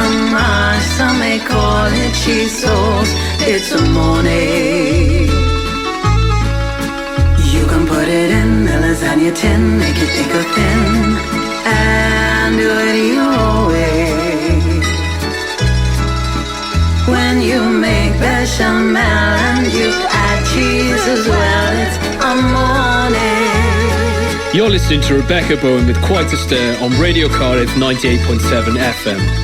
fromage, some may call it cheese sauce. It's a morning. You can put it in the lasagna tin, make it thick or thin, and do it your way. When you make bechamel and you add cheese as well, it's a morning. You're listening to Rebecca Bowen with Quite a Stir on Radio Cardiff 98.7 FM.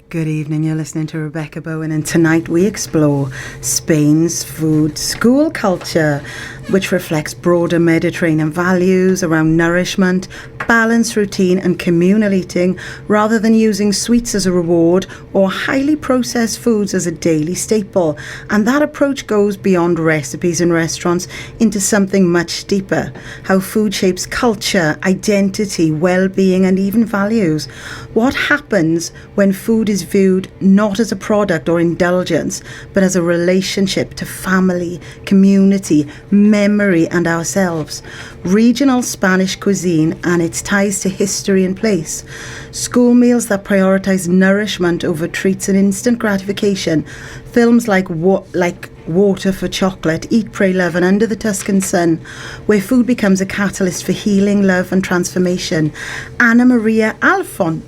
Good evening, you're listening to Rebecca Bowen, and tonight we explore Spain's food school culture, which reflects broader Mediterranean values around nourishment, balanced routine and communal eating, rather than using sweets as a reward or highly processed foods as a daily staple. And that approach goes beyond recipes in restaurants into something much deeper: how food shapes culture, identity, well-being and even values. What happens when food is viewed not as a product or indulgence, but as a relationship to family, community, memory and ourselves? Regional Spanish cuisine and its ties to history and place. School meals that prioritise nourishment over treats and instant gratification. Films like Water for Chocolate, Eat, Pray, Love and Under the Tuscan Sun, where food becomes a catalyst for healing, love and transformation. Ana Maria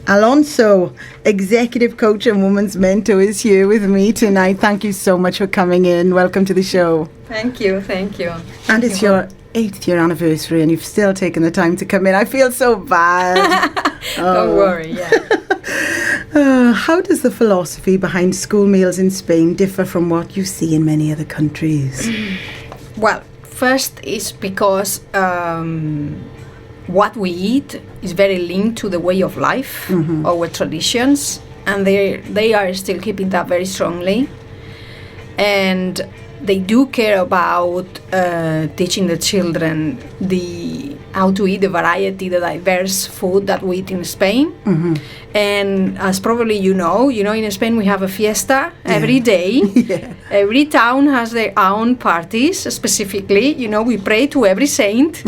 Alonso, executive coach and woman's mentor, is here with me tonight. Thank you so much for coming in. Welcome to the show. Thank you. And it's your 8th year anniversary and you've still taken the time to come in. I feel so bad. Don't worry, yeah. How does the philosophy behind school meals in Spain differ from what you see in many other countries? Well, first is because what we eat is very linked to the way of life, our traditions, and they are still keeping that very strongly. And they do care about teaching the children how to eat the variety, the diverse food that we eat in Spain. And as probably you know, in Spain we have a fiesta every day. Every town has their own parties specifically. We pray to every saint.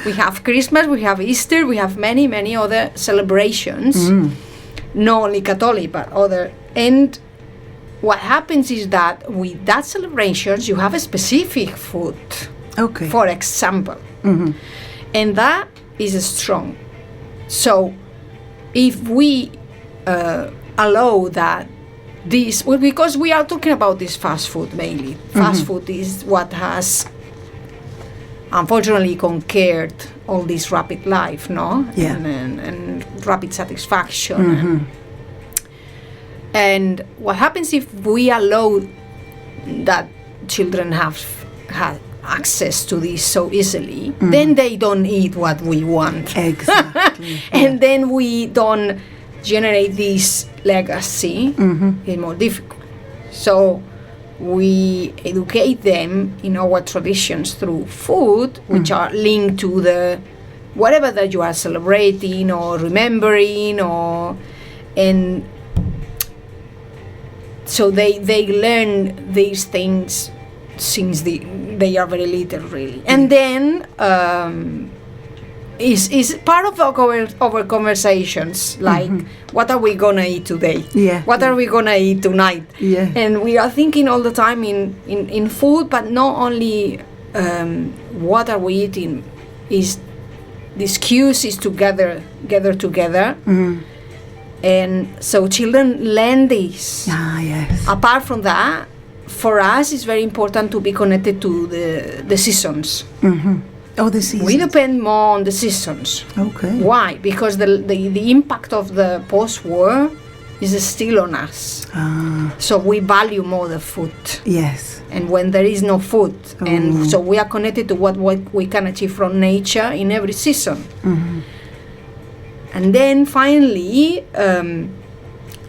We have Christmas, we have Easter, we have many, many other celebrations. Not only Catholic, but other. And what happens is that with that celebrations, you have a specific food. Okay. For example. And that is strong. So if we allow that because we are talking about this fast food mainly. Fast food is what has unfortunately conquered all this rapid life, no? Yeah. And rapid satisfaction. And what happens if we allow that children have access to this so easily, then they don't eat what we want. Exactly. And then we don't generate this legacy. It's more difficult. So we educate them in our traditions through food, which are linked to the whatever that you are celebrating or remembering, and so they learn these things since they are very little, really. And then is part of our conversations, like what are we gonna eat today? What are we gonna eat tonight? And we are thinking all the time in food, but not only what are we eating. Is this cues is to gather together. And so children learn this. Yes. Apart from that, for us it's very important to be connected to the seasons. Oh, the seasons. We depend more on the seasons. Okay. Why? Because the impact of the post-war is still on us. So we value more the food. Yes. And when there is no food, and so we are connected to what we can achieve from nature in every season. And then finally,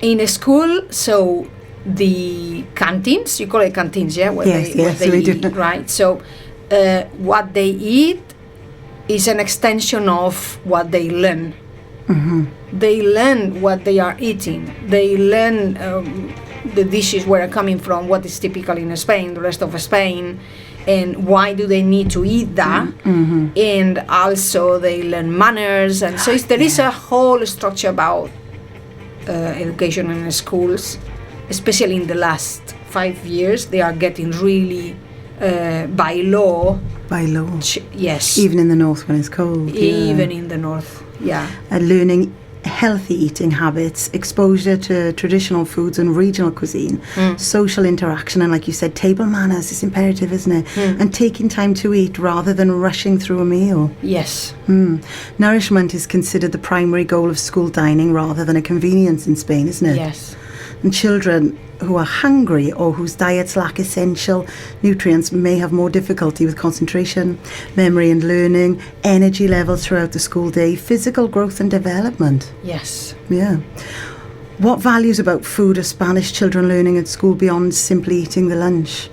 in a school, so the canteens, you call it canteens, yeah? Yes, they we eat, do. right? So what they eat is an extension of what they learn. They learn what they are eating. They learn the dishes where are coming from, what is typical in Spain, the rest of Spain, and why do they need to eat that. And also they learn manners, and so there is a whole structure about education in schools, especially in the last 5 years. They are getting really by law. By law. Yes. Even in the north when it's cold. Even in the north, yeah. And learning healthy eating habits, exposure to traditional foods and regional cuisine, social interaction, and like you said, table manners is imperative, isn't it? And taking time to eat rather than rushing through a meal. Yes. Nourishment is considered the primary goal of school dining rather than a convenience in Spain, isn't it? Yes. And children who are hungry or whose diets lack essential nutrients may have more difficulty with concentration, memory and learning, energy levels throughout the school day, physical growth and development. Yes. Yeah. What values about food are Spanish children learning at school beyond simply eating the lunch?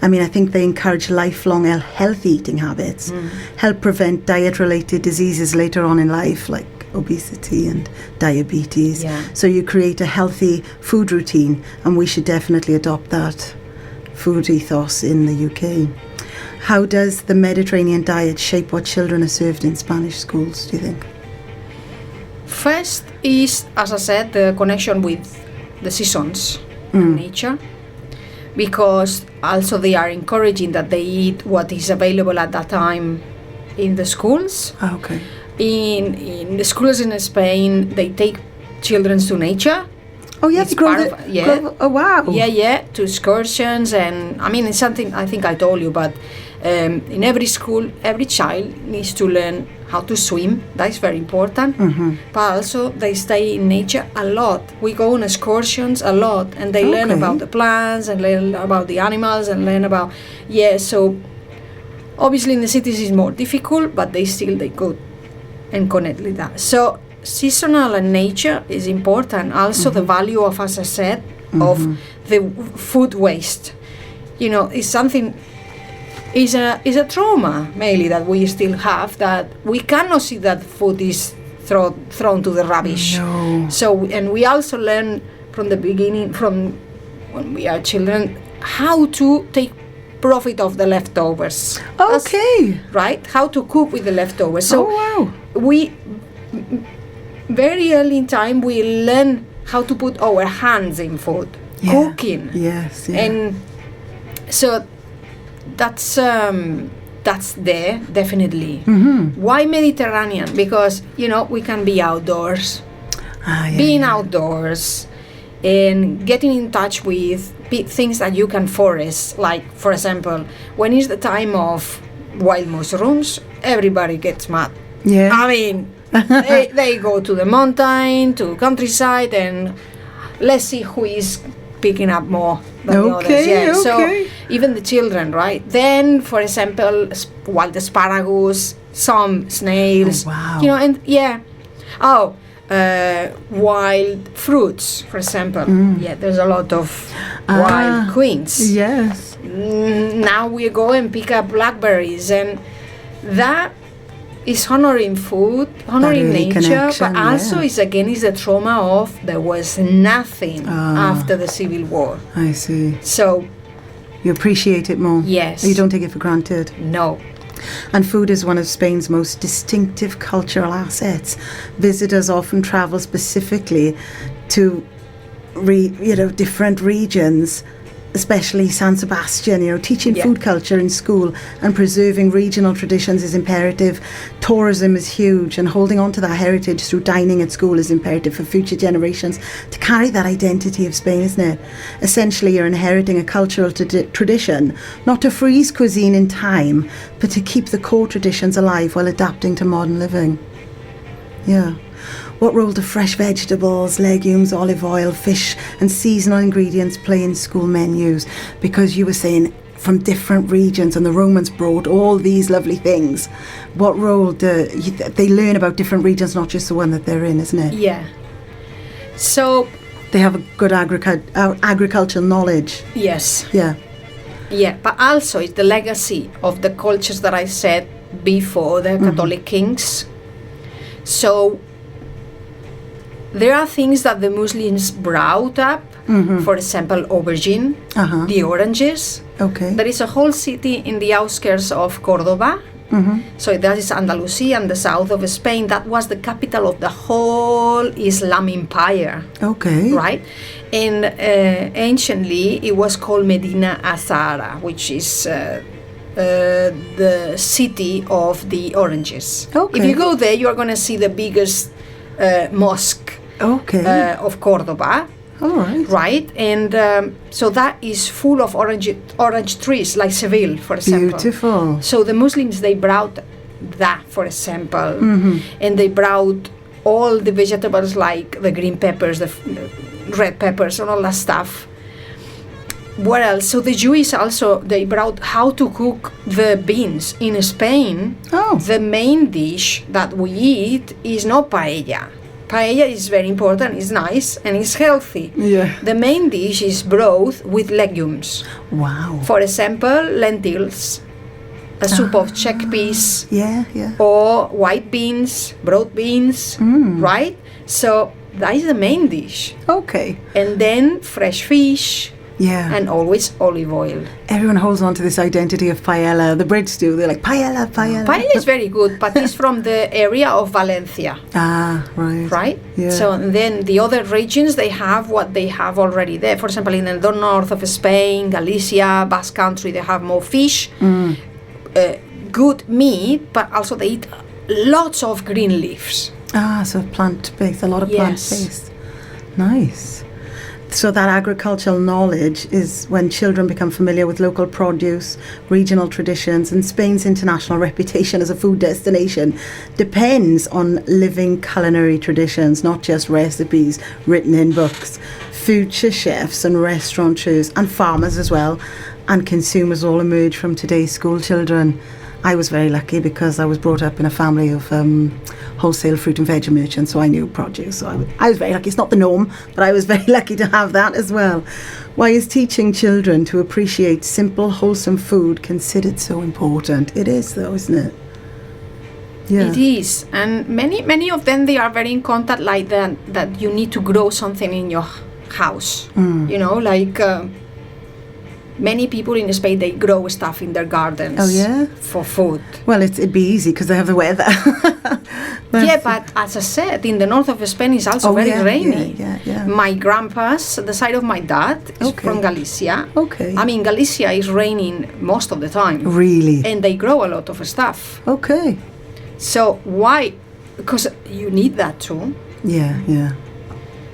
I mean, I think they encourage lifelong healthy eating habits, help prevent diet-related diseases later on in life, like obesity and diabetes. Yeah. So you create a healthy food routine, and we should definitely adopt that food ethos in the UK. How does the Mediterranean diet shape what children are served in Spanish schools, do you think? First is, as I said, the connection with the seasons and nature, because also they are encouraging that they eat what is available at that time in the schools. Okay. In the schools in Spain, they take children to nature. Oh, yeah, It's to grow part of- oh, wow. Yeah, to excursions, and I mean, it's something I think I told you, but in every school, every child needs to learn how to swim. That's very important. But also, they stay in nature a lot. We go on excursions a lot, and they learn Okay. about the plants, and learn about the animals, and learn about, so obviously in the cities it's more difficult, but they go and connect with that. So seasonal and nature is important. Also the value of, as I said, of the food waste. Is something, is a trauma mainly that we still have, that we cannot see that food is thrown to the rubbish. No. So, and we also learn from the beginning, from when we are children, how to take profit of the leftovers. Okay. Right? How to cook with the leftovers. So wow. we very early in time we learn how to put our hands in food, cooking. Yes. Yeah. And so that's there definitely. Why Mediterranean? Because we can be outdoors. Being outdoors and getting in touch with things that you can forest, like for example, when is the time of wild mushrooms, everybody gets mad. Yeah. I mean, they go to the mountain, to countryside, and let's see who is picking up more than the others. Yeah. So even the children, right? Then, for example, wild asparagus, some snails. Oh, wow. And wild fruits, for example. Yeah, there's a lot of wild queens. Yes. Now we go and pick up blackberries, and that is honoring food, honoring really nature, but connection, also yeah. is the trauma of there was nothing after the Civil War. I see. So You appreciate it more. Yes. You don't take it for granted. no. And food is one of Spain's most distinctive cultural assets. Visitors often travel specifically to different regions, especially San Sebastian. Teaching Yeah. food culture in school and preserving regional traditions is imperative. Tourism is huge, and holding on to that heritage through dining at school is imperative for future generations to carry that identity of Spain, isn't it? Essentially, you're inheriting a cultural tradition, not to freeze cuisine in time, but to keep the core traditions alive while adapting to modern living. Yeah. What role do fresh vegetables, legumes, olive oil, fish and seasonal ingredients play in school menus? Because you were saying from different regions, and the Romans brought all these lovely things. What role do they learn about different regions, not just the one that they're in, isn't it? Yeah. So They have a good agricultural knowledge. yes. Yeah. Yeah, but also it's the legacy of the cultures that I said before, the Catholic kings. So there are things that the Muslims brought up, for example, aubergine, the oranges. Okay. There is a whole city in the outskirts of Cordoba, So that is Andalusia and the south of Spain. That was the capital of the whole Islam empire. Okay. Right? And anciently it was called Medina Azara, which is the city of the oranges. Okay. If you go there, you are going to see the biggest mosque Okay. of Cordoba. All right. Right, and so that is full of orange trees, like Seville, for example. Beautiful. So the Muslims, they brought that, for example, and they brought all the vegetables like the green peppers, the red peppers, and all that stuff. What else? So the Jews also, they brought how to cook the beans. In Spain, the main dish that we eat is not paella. Paella is very important, it's nice, and it's healthy. Yeah. The main dish is broth with legumes. Wow. For example, lentils, a soup of chickpeas, Yeah, yeah. or white beans, broad beans, right? So that is the main dish. Okay. And then fresh fish, Yeah. and always olive oil. Everyone holds on to this identity of paella. The Brits do. They're like, paella, paella. Paella is very good, but it's from the area of Valencia, Ah, right. right? Yeah. So then the other regions, they have what they have already there. For example, in the north of Spain, Galicia, Basque Country, they have more fish, good meat, but also they eat lots of green leaves. Ah, so plant-based, a lot of Yes. plant-based. Nice. So that agricultural knowledge is when children become familiar with local produce, regional traditions, and Spain's international reputation as a food destination depends on living culinary traditions, not just recipes written in books. Future chefs and restaurateurs and farmers as well, and consumers all emerge from today's school children. I was very lucky because I was brought up in a family of wholesale fruit and veg merchants, so I knew produce. So I was very lucky. It's not the norm, but I was very lucky to have that as well. Why is teaching children to appreciate simple, wholesome food considered so important? It is, though, isn't it? Yeah. It is, and many of them, they are very in contact like that you need to grow something in your house. You know, like many people in Spain, they grow stuff in their gardens. Oh, yeah? For food. Well, it'd be easy because they have the weather. Yeah, but as I said, in the north of Spain is also very rainy. Yeah. My grandpa's, the side of my dad, is Okay. from Galicia. Okay. I mean, Galicia is raining most of the time. Really? And they grow a lot of stuff. Okay. So why? Because you need that too. Yeah.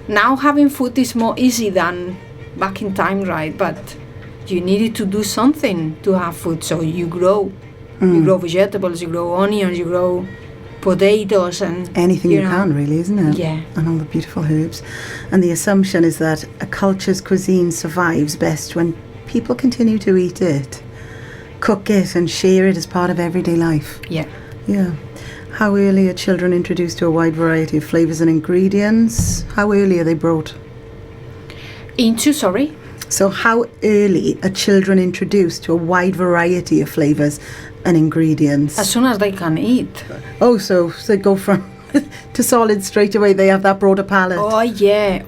Now having food is more easy than back in time, right? But you needed to do something to have food. So you grow. You grow vegetables, you grow onions, you grow potatoes, and Anything you know. can, really, isn't it? Yeah. And all the beautiful herbs. And the assumption is that a culture's cuisine survives best when people continue to eat it, cook it, and share it as part of everyday life. Yeah. Yeah. How early are children introduced to a wide variety of flavours and ingredients? How early are they brought? Sorry? So how early are children introduced to a wide variety of flavours and ingredients? As soon as they can eat. Oh, so they go from to solid straight away. They have that broader palate. Oh yeah.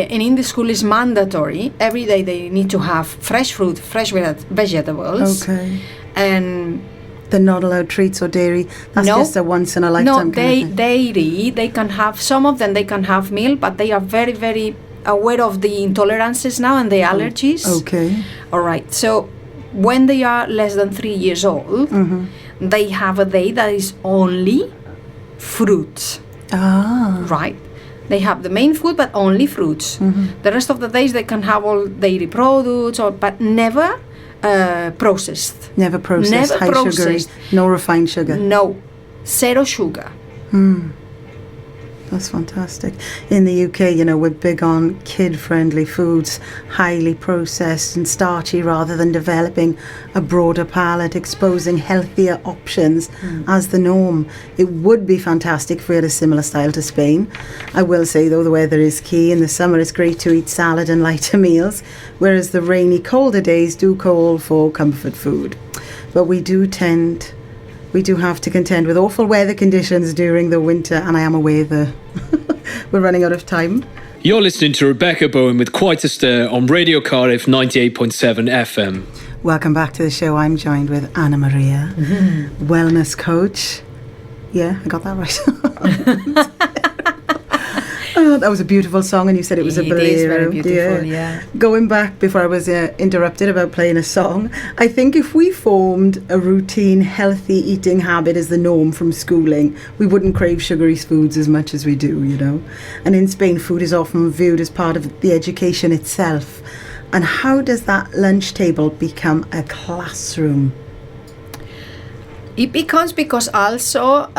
And in the school is mandatory. Every day they need to have fresh fruit, fresh vegetables. Okay. And They're not allowed treats or dairy. That's No. just a once in a lifetime. no, dairy. They can have, some of them they can have milk, but they are very, very aware of the intolerances now and the allergies. Okay. All right. So when they are less than 3 years old, they have a day that is only fruits. Ah. Right. They have the main food, but only fruits. The rest of the days they can have all dairy products, but never processed. Never processed. Never High processed. sugary. No refined sugar. No, zero sugar. That's fantastic. In the UK, we're big on kid-friendly foods, highly processed and starchy, rather than developing a broader palate, exposing healthier options as the norm. It would be fantastic if we had a similar style to Spain. I will say, though, the weather is key. In the summer, it's great to eat salad and lighter meals, whereas the rainy, colder days do call for comfort food. But we do have to contend with awful weather conditions during the winter, and I am aware that we're running out of time. You're listening to Rebecca Bowen with Quite a Stir on Radio Cardiff 98.7 FM. Welcome back to the show. I'm joined with Anna Maria, wellness coach. Yeah, I got that right. Oh, that was a beautiful song, and you said it was a bolero. It is very beautiful, yeah. Going back before I was interrupted about playing a song, I think if we formed a routine, healthy eating habit as the norm from schooling, we wouldn't crave sugary foods as much as we do, you know. And in Spain, food is often viewed as part of the education itself. And how does that lunch table become a classroom? It becomes because also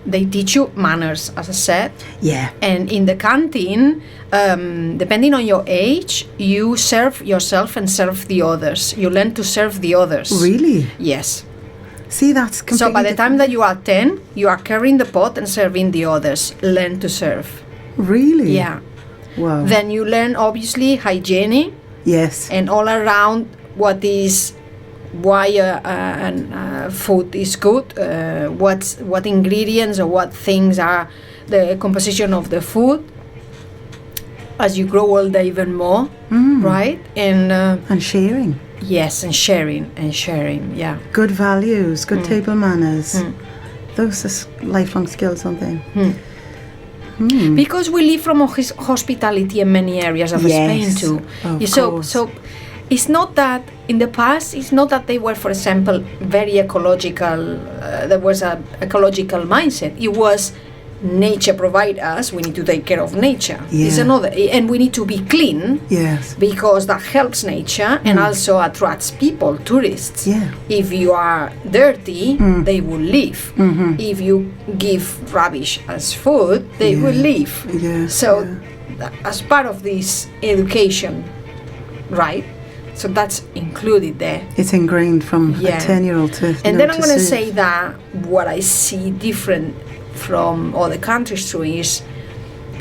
they teach you manners, as I said. Yeah. And in the canteen, depending on your age, you serve yourself and serve the others. You learn to serve the others. Really? Yes. See, that's completely So by the time different. that you are 10, you are carrying the pot and serving the others. Learn to serve. Really? Yeah. Wow. Then you learn, obviously, hygiene Yes. and all around why food is good, what ingredients or what things are the composition of the food. As you grow older, even more, right? And sharing. Yes, and sharing, yeah. Good values, good table manners. Those are lifelong skills, aren't they? Because we live from hospitality in many areas of Spain too. Of so course. so it's not that in the past, it's not that they were, for example, very ecological. There was a ecological mindset. It was nature provide us. We need to take care of nature. It's Yeah. another, and we need to be clean. Yes. Because that helps nature and also attracts people, tourists. Yeah. If you are dirty, they will leave. If you give rubbish as food, they will leave. Yeah, So, as part of this education, right? So that's included there. It's ingrained from Yeah. a 10-year-old to And then I'm going to serve. say that what I see different from other countries too is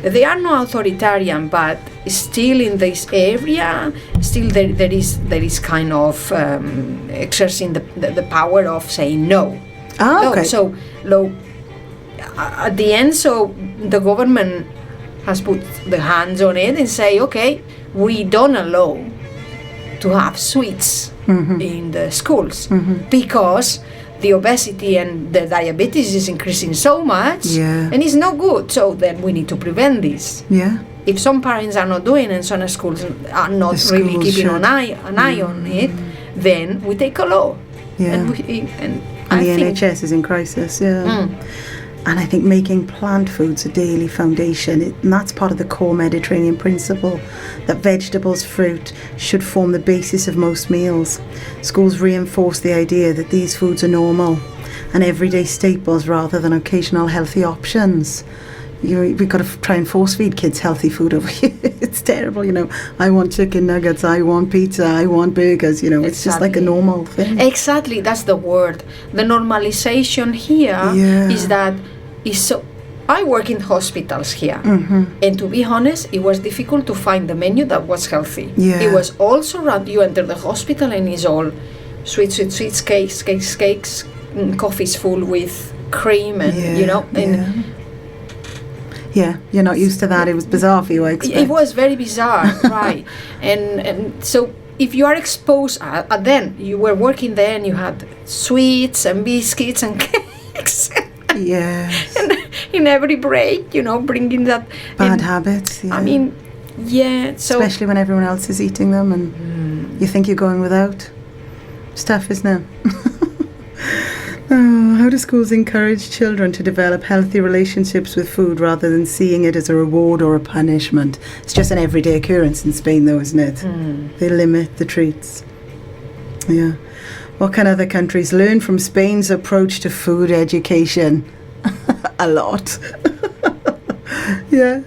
they are not authoritarian, but still in this area, still there is kind of exercising the power of saying no. Ah, okay. At the end, so the government has put the hands on it and say, okay, we don't allow to have sweets in the schools because the obesity and the diabetes is increasing so much and it's not good. So then we need to prevent this. Yeah. If some parents are not doing and some schools are not The really schools keeping should. an eye on it, then we take a law. Yeah. And And I the think NHS is in crisis, yeah. And I think making plant foods a daily foundation, and that's part of the core Mediterranean principle, that vegetables, fruit should form the basis of most meals. Schools reinforce the idea that these foods are normal and everyday staples rather than occasional healthy options. We've got to try and force feed kids healthy food over here. It's terrible, you know. I want chicken nuggets, I want pizza, I want burgers, you know. It's just like a Exactly. normal thing. Exactly, that's the word. The normalization here is that is so. I work in hospitals here, and to be honest, it was difficult to find the menu that was healthy. Yeah. It was also around. You enter the hospital and it's all sweets, cakes, coffees full with cream, and you know, and yeah, you're not used to that. It was bizarre for you, I expect. it was very bizarre, right? And so if you are exposed, then you were working there and you had sweets and biscuits and cakes. Yes. And in every break, you know, bringing that Bad and, habits, yeah. I mean, yeah. So especially when everyone else is eating them and you think you're going without. It's tough, isn't it? Oh, how do schools encourage children to develop healthy relationships with food rather than seeing it as a reward or a punishment? It's just an everyday occurrence in Spain, though, isn't it? They limit the treats. Yeah. What can other countries learn from Spain's approach to food education? A lot. Yeah.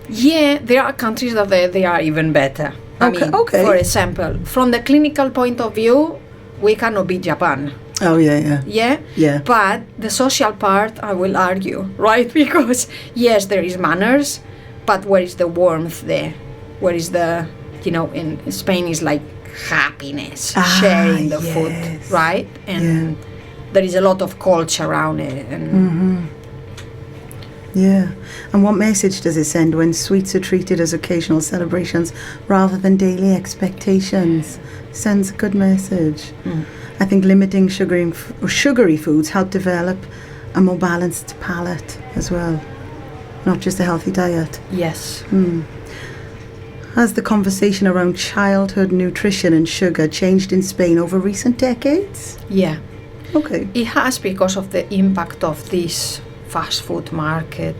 yeah, there are countries that they are even better. I Okay, mean, okay. for example, from the clinical point of view, we cannot beat Japan. Oh, yeah. Yeah. But the social part, I will argue, right? Because yes, there is manners, but where is the warmth there? Where is the, you know, in Spain is like happiness, sharing the yes. food, right? And there is a lot of culture around it. And Yeah. And what message does it send when sweets are treated as occasional celebrations rather than daily expectations? Sends a good message. I think limiting sugary foods help develop a more balanced palate as well, not just a healthy diet. Yes. Has the conversation around childhood nutrition and sugar changed in Spain over recent decades? Yeah. Okay. It has, because of the impact of this fast food market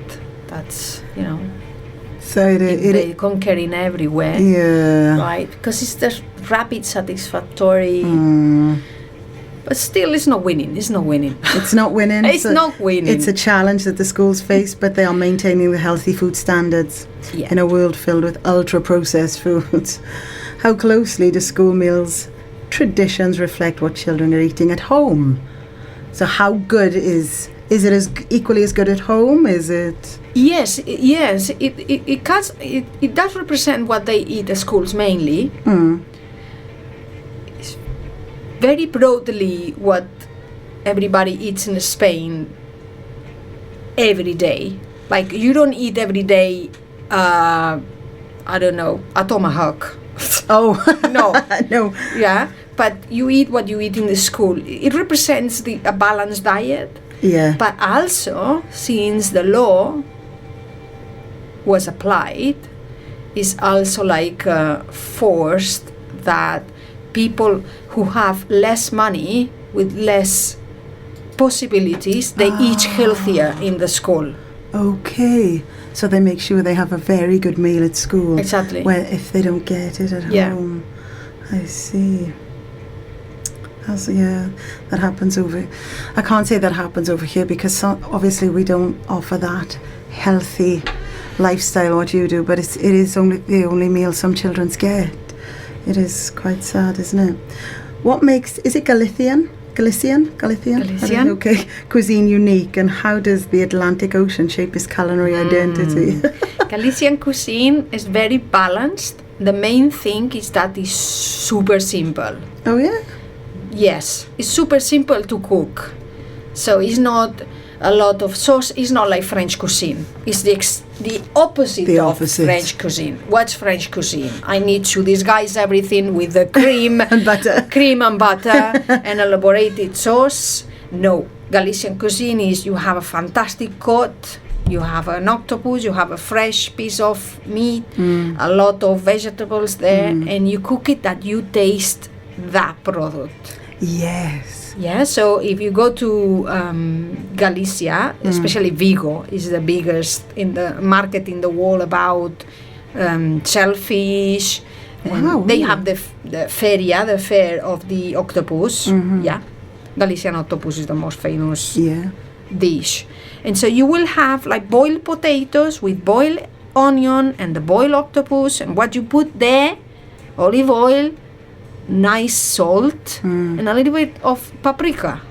that's, So they're conquering everywhere. yeah. Right? Because it's the rapid, satisfactory, but still it's not winning. It's not winning. It's not winning. It's not winning. It's a challenge that the schools face, but they are maintaining the healthy food standards Yeah. in a world filled with ultra-processed foods. How closely do school meals traditions reflect what children are eating at home? So how good is it as equally as good at home? Is it? Yes. It does represent what they eat at schools mainly. It's very broadly what everybody eats in Spain every day. Like, you don't eat every day, I don't know, a tomahawk. Oh No. no. Yeah, but you eat what you eat in the school. It represents a balanced diet. Yeah. But also, since the law was applied, is also forced that people who have less money with less possibilities, they eat healthier in the school. Okay. So they make sure they have a very good meal at school. Exactly. Where if they don't get it at Yeah. home. I see. That happens over. I can't say that happens over here because obviously we don't offer that healthy lifestyle what you do, but it is only the only meal some children get. It is quite sad, isn't it? What makes, is it Galician? Okay, cuisine unique, and how does the Atlantic Ocean shape its culinary identity? Galician cuisine is very balanced. The main thing is that it's super simple. Oh yeah? Yes, it's super simple to cook. So it's not a lot of sauce. It's not like French cuisine. It's the opposite The of opposite. French cuisine. What's French cuisine? I need to disguise everything with the cream And butter. cream and butter and elaborated sauce. No, Galician cuisine is you have a fantastic coat, you have an octopus, you have a fresh piece of meat, a lot of vegetables there, and you cook it that you taste that product. Yes. Yeah, so if you go to Galicia, especially Vigo, is the biggest in the market in the world about shellfish. And Wow, they really? have the feria, the fair of the octopus. Yeah, Galician octopus is the most famous Yeah. dish. And so you will have like boiled potatoes with boiled onion and the boiled octopus, and what you put there, olive oil, nice salt, and a little bit of paprika.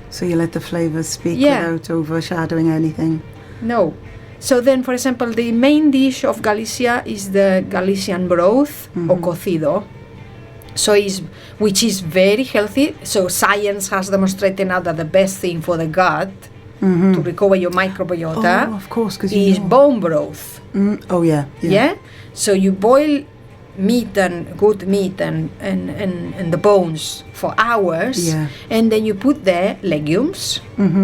So you let the flavours speak Yeah. without overshadowing anything. No. So then, for example, the main dish of Galicia is the Galician broth or cocido. So which is very healthy. So science has demonstrated now that the best thing for the gut to recover your microbiota Oh, of course, because is bone broth. Oh yeah. Yeah. So you boil meat and good meat and the bones for hours, Yeah. and then you put there legumes,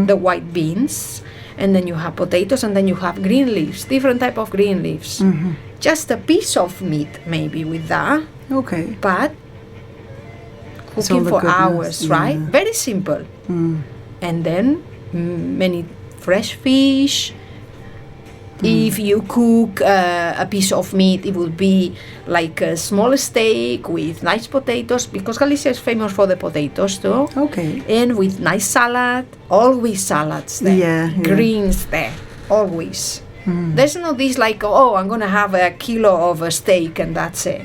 the white beans, and then you have potatoes, and then you have green leaves, different type of green leaves. Just a piece of meat maybe with that, Okay. but It's all cooking the for goodness, hours, right? yeah. Very simple. And then many fresh fish. If you cook a piece of meat, it would be like a small steak with nice potatoes, because Galicia is famous for the potatoes too. Okay. And with nice salad, always salads there. Yeah, yeah. Greens there, always. There's no this like, oh, I'm going to have a kilo of a steak and that's it.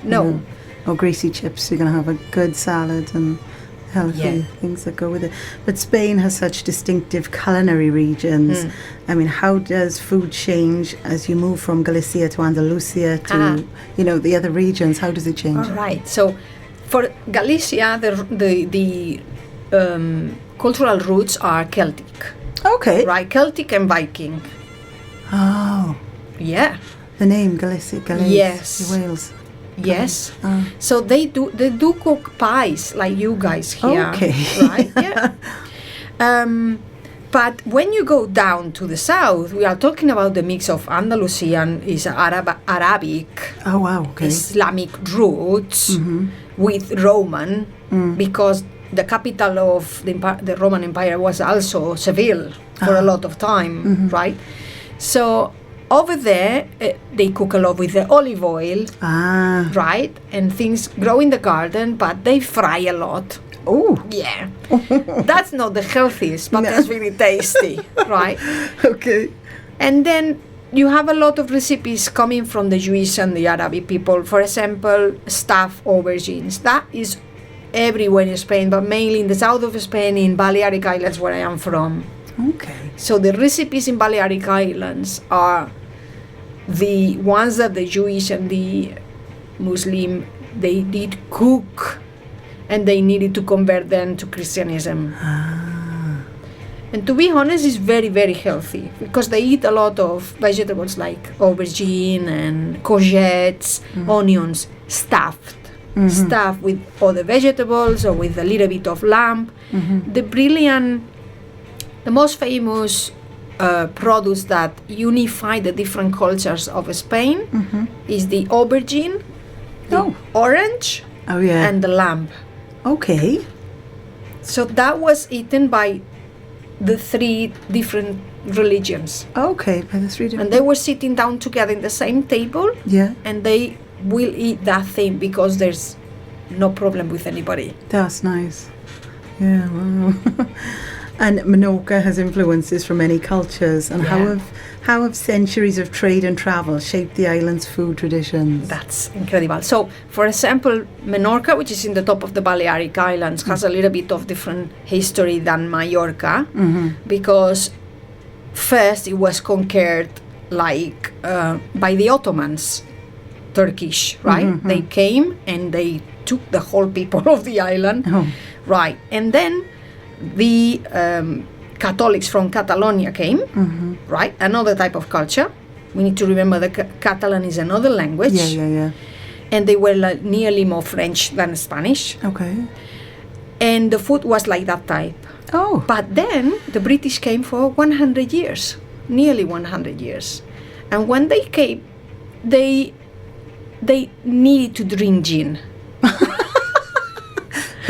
No. Or greasy chips. You're going to have a good salad and healthy Yeah. things that go with it. But Spain has such distinctive culinary regions. I mean, how does food change as you move from Galicia to Andalusia to, the other regions? How does it change? All right. So for Galicia, the cultural roots are Celtic, Okay. right? Celtic and Viking. Oh, Yeah. the name Galicia, Yes. Wales. Yes. Oh. So they do cook pies like you guys here. Okay. Right? Yeah. But when you go down to the south, we are talking about the mix of Andalusian, is Arabic, Oh, wow, okay. Islamic roots with Roman, because the capital of the Roman Empire was also Seville for a lot of time, right? So over there, they cook a lot with the olive oil, Ah. right? And things grow in the garden, but they fry a lot. Oh, Yeah. That's not the healthiest, but that's really tasty, right? okay. And then you have a lot of recipes coming from the Jewish and the Arabic people. For example, stuffed aubergines. That is everywhere in Spain, but mainly in the south of Spain, in Balearic Islands, where I am from. Okay. So the recipes in Balearic Islands are the ones that the Jewish and the Muslim, they did cook, and they needed to convert them to Christianism. And to be honest, it's very, very healthy because they eat a lot of vegetables like aubergine and courgettes, onions, stuffed with other vegetables or with a little bit of lamb. The most famous produce that unify the different cultures of Spain is the aubergine, the orange, Oh, yeah. and the lamb. Okay. So that was eaten by the three different religions. Okay, by the three And different... they were sitting down together in the same table, Yeah, and they will eat that thing because there's no problem with anybody. that's nice. Yeah, wow. And Menorca has influences from many cultures. And Yeah. how have centuries of trade and travel shaped the island's food traditions? That's incredible. So, for example, Menorca, which is in the top of the Balearic Islands, has a little bit of different history than Mallorca, because first it was conquered like by the Ottomans, Turkish, right? They came and they took the whole people of the island, Oh. right? And then the Catholics from Catalonia came, right? Another type of culture. We need to remember that Catalan is another language. Yeah. And they were like nearly more French than Spanish. Okay. And the food was like that type. Oh. But then the British came for 100 years, nearly 100 years. And when they came, they needed to drink gin.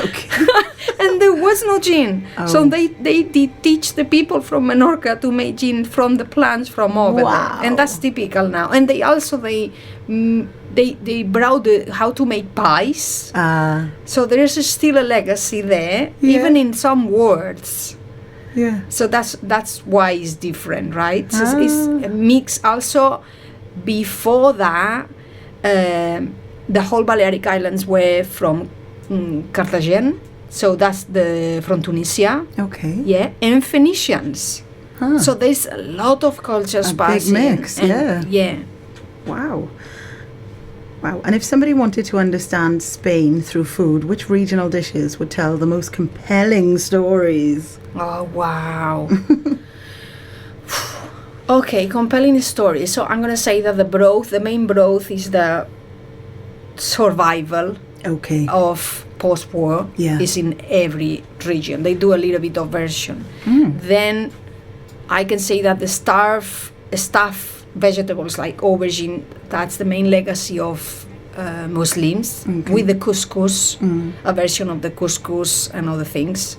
Okay. And there was no gin. Oh. So they did teach the people from Menorca to make gin from the plants from over Wow. there. And that's typical now. And they also, they brought how to make pies. So there is still a legacy there, Yeah. even in some words. Yeah. So that's why it's different, right? So it's a mix. Also, before that, the whole Balearic Islands were from Cartagena. So that's from Tunisia. Okay. Yeah, and Phoenicians. Huh. So there's a lot of cultures A big passing. mix, and- yeah. Wow. Wow. And if somebody wanted to understand Spain through food, which regional dishes would tell the most compelling stories? Oh, wow. Okay, compelling story. So I'm going to say that the main broth is the survival Okay. of post-war. Yeah. Is in every region. They do a little bit of version. Then I can say that the stuffed vegetables like aubergine, that's the main legacy of Muslims, with the couscous, a version of the couscous and other things.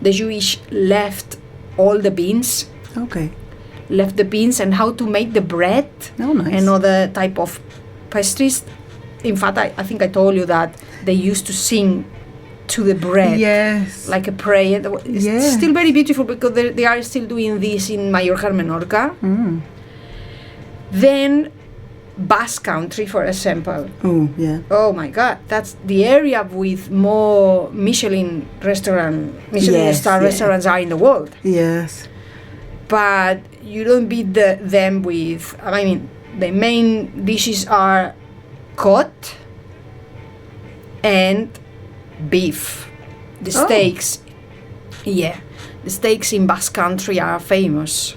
The Jewish left all the beans, Okay. and how to make the bread Oh, nice. and other type of pastries. In fact, I think I told you that they used to sing to the bread. Yes. Like a prayer. It's Yeah. still very beautiful because they are still doing this in Mallorca and Menorca. Then Basque Country, for example. Oh, yeah. Oh my God, that's the area with more Michelin Yes, star yeah. restaurants are in the world. Yes. But you don't beat them with. I mean, the main dishes are cod and beef. The steaks, the steaks in Basque Country are famous.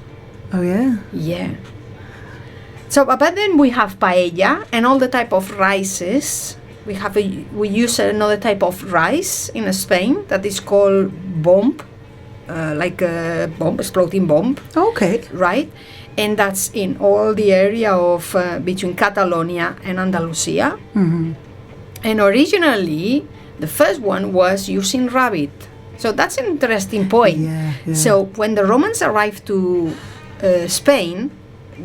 Oh, yeah. Yeah. So, but then we have paella and all the type of rices. We use another type of rice in Spain that is called bomb, like a bomb, exploding bomb. Okay. Right? And that's in all the area of between Catalonia and Andalusia. Mm-hmm. And originally, the first one was using rabbit. So that's an interesting point. Yeah. So when the Romans arrived to Spain,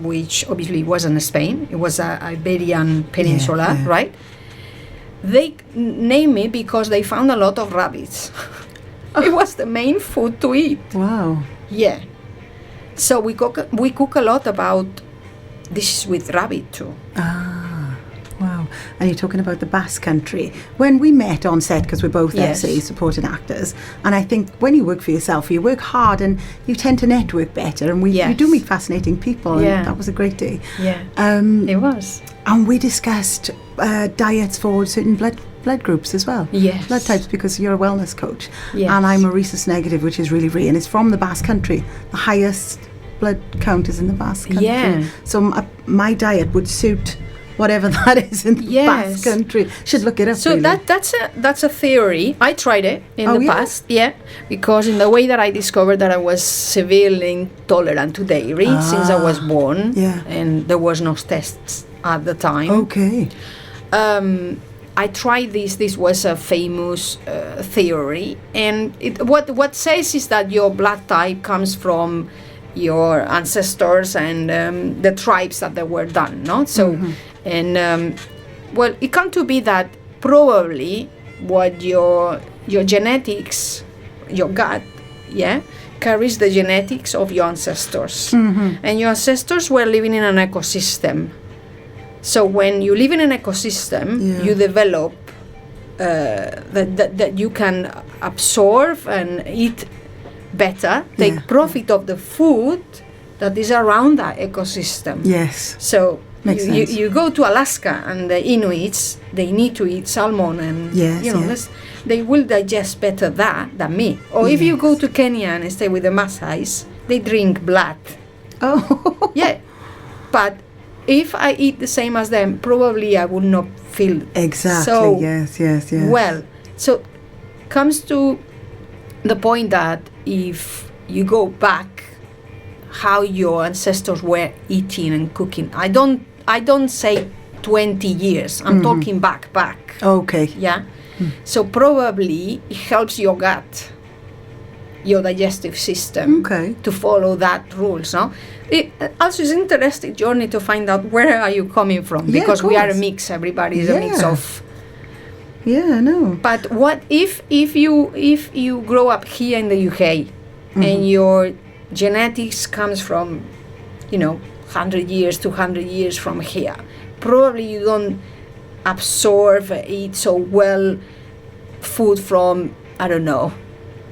which obviously wasn't Spain, it was a Iberian Peninsula, Yeah. right? They named it because they found a lot of rabbits. It was the main food to eat. Wow. Yeah. So we cook a lot about dishes with rabbit too. Wow. And you're talking about the Basque Country. When we met on set, because we're both Yes. SE supporting actors, and I think when you work for yourself, you work hard and you tend to network better, and you do Yes. meet fascinating people, Yeah. and that was a great day. Yeah. It was. And we discussed diets for certain blood groups as well. Yes. Blood types, because you're a wellness coach. Yes. And I'm a rhesus negative, which is really rare, and it's from the Basque Country. The highest blood count is in the Basque Country. Yeah. So my diet would suit whatever that is in the Yes. Basque Country. Should look it up. So really. that's a theory. I tried it in Oh, the yeah? past, because in the way that I discovered that I was severely intolerant to dairy since I was born, yeah. and there was no tests at the time. Okay. I tried this. This was a famous theory, and what says is that your blood type comes from your ancestors and the tribes that they were done. No, so and well, it come to be that probably what your genetics, your gut, carries the genetics of your ancestors, and your ancestors were living in an ecosystem. So when you live in an ecosystem, you develop that you can absorb and eat better, take profit of the food that is around that ecosystem. Yes. So Makes sense. you go to Alaska and the Inuits, they need to eat salmon and they will digest better that than me. Or if you go to Kenya and stay with the Maasais, they drink blood. Oh. Yeah, but if I eat the same as them, probably I would not feel Exactly. so Yes. well. So comes to the point that if you go back how your ancestors were eating and cooking, I don't say 20 years, I'm talking back. Okay. Yeah. So probably it helps your gut, your digestive system, to follow that rules. No, it also is an interesting journey to find out where are you coming from, because we are a mix. Everybody is a mix of. Yeah, I know. But what if you grow up here in the UK and your genetics comes from 100 years, 200 years from here? Probably you don't absorb, eat so well food from, I don't know,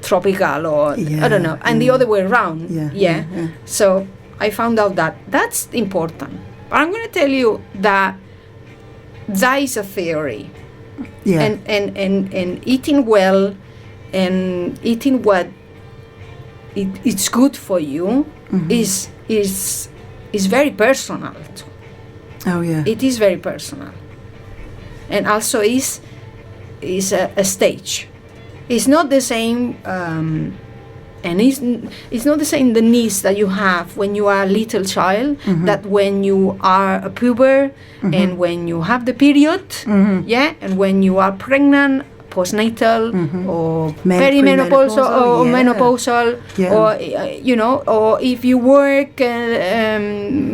tropical or I don't know, and the other way around. Yeah. So I found out that that's important. But I'm going to tell you that is a theory. Yeah. And eating well and eating what it's good for you is very personal too. Oh yeah. It is very personal, and also is a stage. It's not the same, and it's not the same the needs that you have when you are a little child that when you are a puber and when you have the period, and when you are pregnant, postnatal or perimenopausal or menopausal, or if you work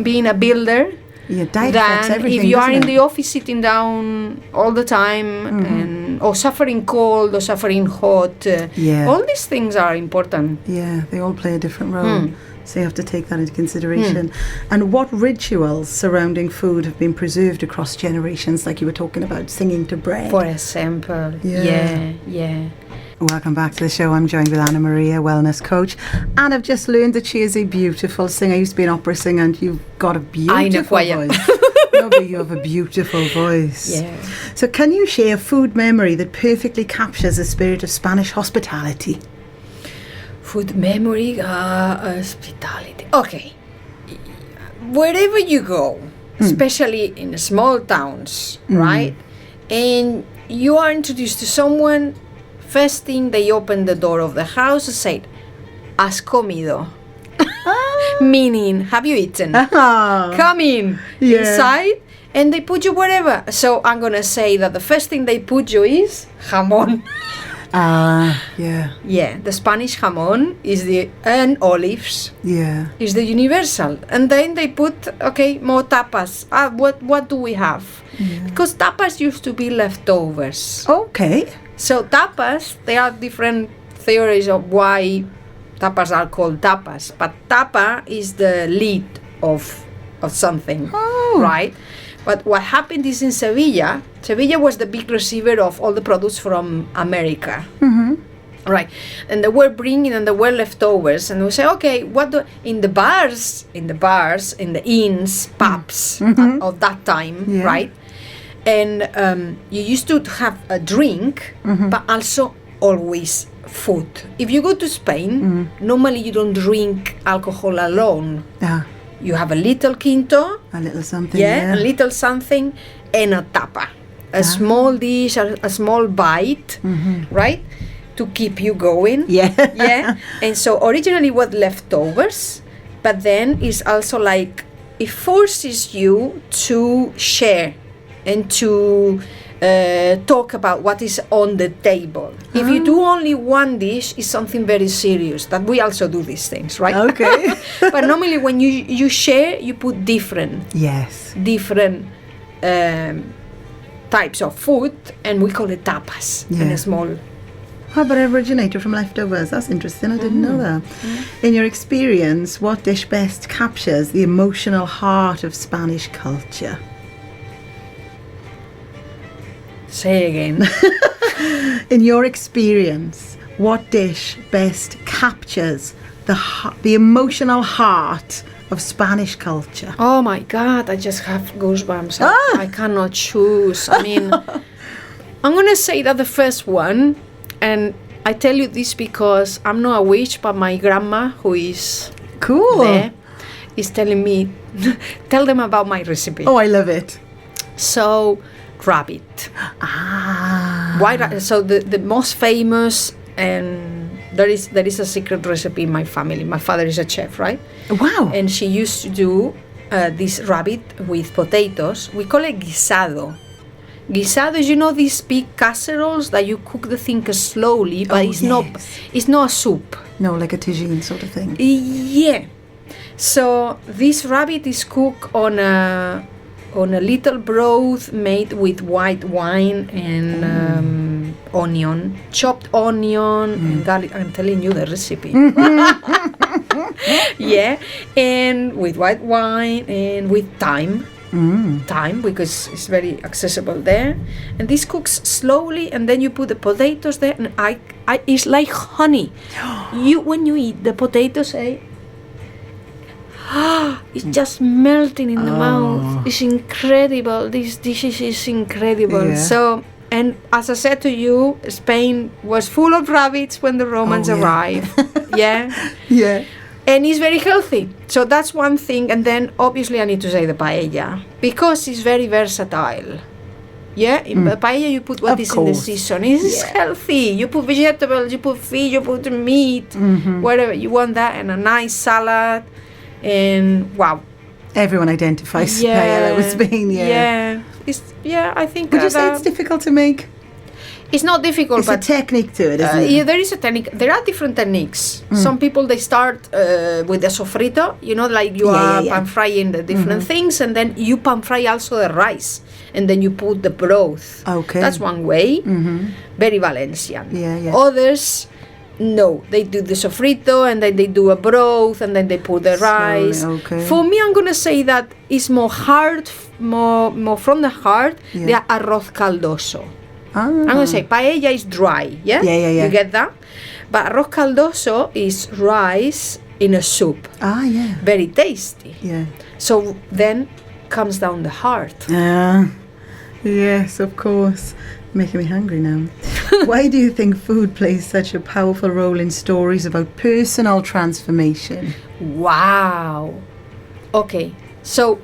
being a builder. Yeah, diet affects Then everything, if you are in doesn't the office sitting down all the time or suffering cold or suffering hot, all these things are important. Yeah, they all play a different role. So you have to take that into consideration. And what rituals surrounding food have been preserved across generations, like you were talking about, singing to bread? For example, yeah. Welcome back to the show. I'm joined with Anna Maria, wellness coach, and I've just learned that she is a beautiful singer. I used to be an opera singer, and you've got a beautiful voice. No, but you have a beautiful voice. Yeah. So can you share a food memory that perfectly captures the spirit of Spanish hospitality? Food memory, hospitality. Okay. Wherever you go, especially in small towns, right? And you are introduced to someone, first thing they open the door of the house and say, "Has comido?" Meaning, have you eaten? Come in inside, and they put you wherever. So I'm gonna say that the first thing they put you is jamón. Yeah. Yeah, the Spanish jamón is and olives Yeah. is the universal, and then they put more tapas. What do we have? Because tapas used to be leftovers. Okay. So tapas, there are different theories of why tapas are called tapas, but tapa is the lid of something, right? But what happened is in Sevilla was the big receiver of all the products from America. Right, and they were bringing and there were leftovers, and we say, okay, in the bars, in the inns, pubs of that time, right? And you used to have a drink, but also always food. If you go to Spain, normally you don't drink alcohol alone. You have a little quinto, A little something. a little something, and a tapa, a small dish, a small bite, right, to keep you going. Yeah. And so originally what leftovers, but then it's also like it forces you to share and to talk about what is on the table. If you do only one dish, it's something very serious, that we also do these things, right? Okay. But normally when you share, you put different Yes. types of food, and we call it tapas in Yeah. a small. How about it originated from leftovers? That's interesting. I didn't know that. In your experience, what dish best captures the emotional heart of Spanish culture? Say again. In your experience, what dish best captures the emotional heart of Spanish culture? Oh my God, I just have goosebumps. I cannot choose. I mean, I'm going to say that the first one, and I tell you this because I'm not a witch, but my grandma, who is Cool. there, is telling me, tell them about my recipe. Oh, I love it. So, rabbit. Why? So the most famous, and there is a secret recipe in my family. My father is a chef, right? Wow. And she used to do this rabbit with potatoes. We call it guisado. Guisado is, these big casseroles that you cook the thing slowly, but it's not a soup. No, like a tagine sort of thing. Yeah. So this rabbit is cooked on a little broth made with white wine and onion, chopped onion and garlic. I'm telling you the recipe. Yeah, and with white wine and with thyme. Thyme, because it's very accessible there. And this cooks slowly, and then you put the potatoes there, and it's like honey. When you eat the potatoes, it's just melting in the mouth. It's incredible. This dish is incredible. Yeah. So, and as I said to you, Spain was full of rabbits when the Romans arrived. Yeah. Yeah. And it's very healthy. So that's one thing. And then obviously I need to say the paella, because it's very versatile. Yeah, in paella you put what Of is in the course. season. It's healthy. You put vegetables, you put fish, you put meat, whatever you want that, and a nice salad. And wow, Everyone identifies paella with Spain. Yeah. I think. Would you say it's difficult to make? It's not difficult, It's but a technique to it, isn't it? yeah, there is a technique. There are different techniques. Some people, they start with the sofrito, like you are pan frying the different things, and then you pan fry also the rice, and then you put the broth. Okay. That's one way. Very Valencian. Yeah. Others, no, they do the sofrito, and then they do a broth, and then they put the rice. okay. For me, I'm gonna say that it's more hard, more from the heart. The arroz caldoso. I'm going to say paella is dry, yeah? Yeah. You get that? But arroz caldoso is rice in a soup. Yeah. Very tasty. Yeah. So then comes down the heart. Yes, of course. Making me hungry now. Why do you think food plays such a powerful role in stories about personal transformation? Wow. Okay, so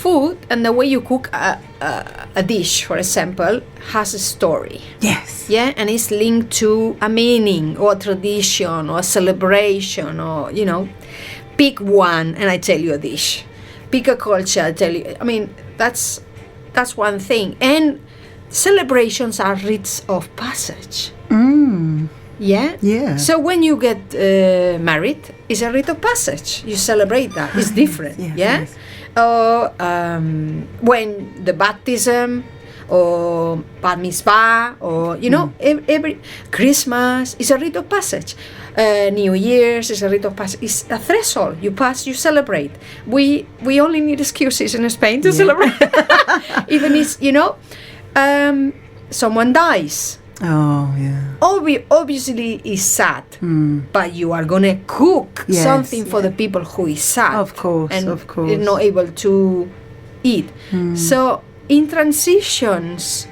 food and the way you cook a dish, for example, has a story. Yes. Yeah, and it's linked to a meaning or a tradition or a celebration, or pick one and I tell you a dish. Pick a culture, I tell you. I mean, that's one thing. And celebrations are rites of passage. Yeah? Yeah. So when you get married, it's a rite of passage. You celebrate that. It's different. Yes, yeah? yes. Or when the baptism or bar mitzvah or, every Christmas is a rite of passage. New Year's is a rite of passage. It's a threshold. You pass, you celebrate. We only need excuses in Spain to celebrate. Even if, someone dies. Oh, yeah. Obviously it's sad, but you are gonna cook Yes, something for the people who is sad, Of course, and of course. is not able to eat. So in transitions,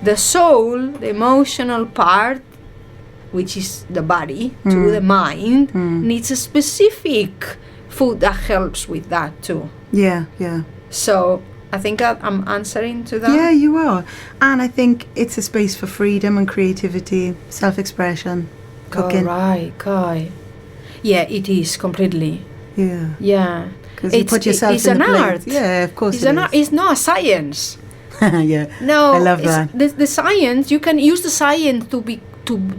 the soul, the emotional part, which is the body, to the mind, needs a specific food that helps with that too. Yeah, yeah. So I think I'm answering to that. Yeah, you are. And I think it's a space for freedom and creativity, self-expression, cooking. Right, Kai. Yeah, it is completely. Yeah. Yeah. Because you put yourself it's in an the place. art. Yeah, of course It's it an is. art. It's not a science. Yeah. No, I love it's- that. The science, you can use the science to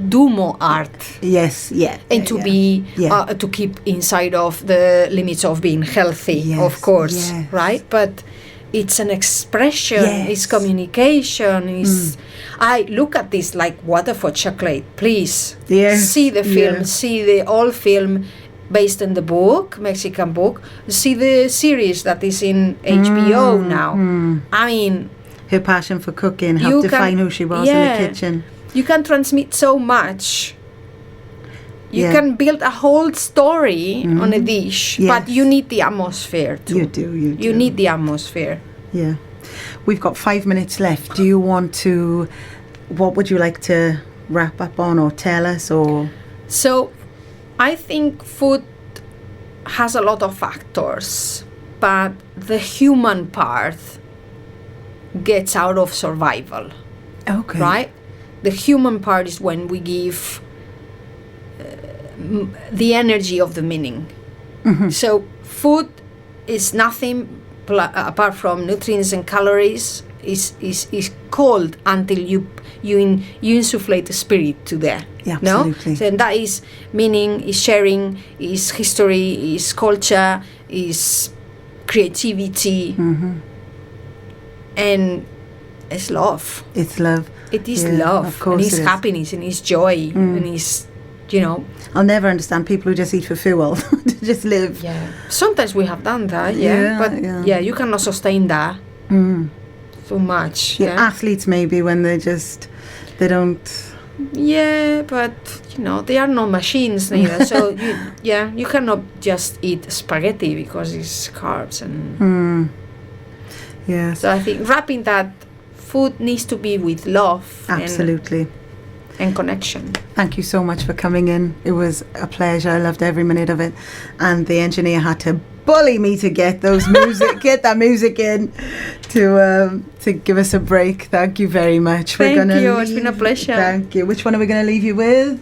do more art Yes, yeah. and to yeah. be Yeah. to keep inside of the limits of being healthy, Yes, of course, yes. right? But it's an expression. Yes. It's communication. It's I look at this like water for chocolate. Please Yes, see the film. yeah. See the old film based on the book, Mexican book. See the series that is in HBO now. I mean, Her passion for cooking helped You define can- who she was in yeah. the kitchen. you can transmit so much. You Yeah. can build a whole story on a dish, but Yes. you need the atmosphere too. You do. You need the atmosphere. Yeah. We've got 5 minutes left. Do you want to, what would you like to wrap up on or tell us or? So I think food has a lot of factors, but the human part gets out of survival, Okay. right? The human part is when we give the energy of the meaning. So food is nothing apart from nutrients and calories. Is cold until you insufflate the spirit to there. Yeah, no? absolutely. So that is meaning, is sharing, is history, is culture, is creativity, and it's love. It's love. It is Yeah, love, of course and it's it is. happiness, and it's joy, and it's, I'll never understand people who just eat for fuel, to just live. yeah. Sometimes we have done that, Yeah, but yeah. you cannot sustain that too much. Yeah, athletes maybe when they don't. Yeah, but they are not machines neither. So you cannot just eat spaghetti because it's carbs, and Yes, so I think wrapping that food needs to be with love absolutely. and connection. Thank you so much for coming in. It was a pleasure. I loved every minute of it. And the engineer had to bully me to get that music in to give us a break. Thank you very much. Thank gonna you. It's been a pleasure. Thank you. Which one are we going to leave you with?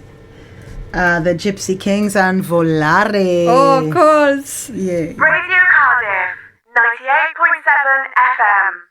The Gypsy Kings and Volare. Oh, of course. Yeah. Radio Cardiff, 98.7 FM.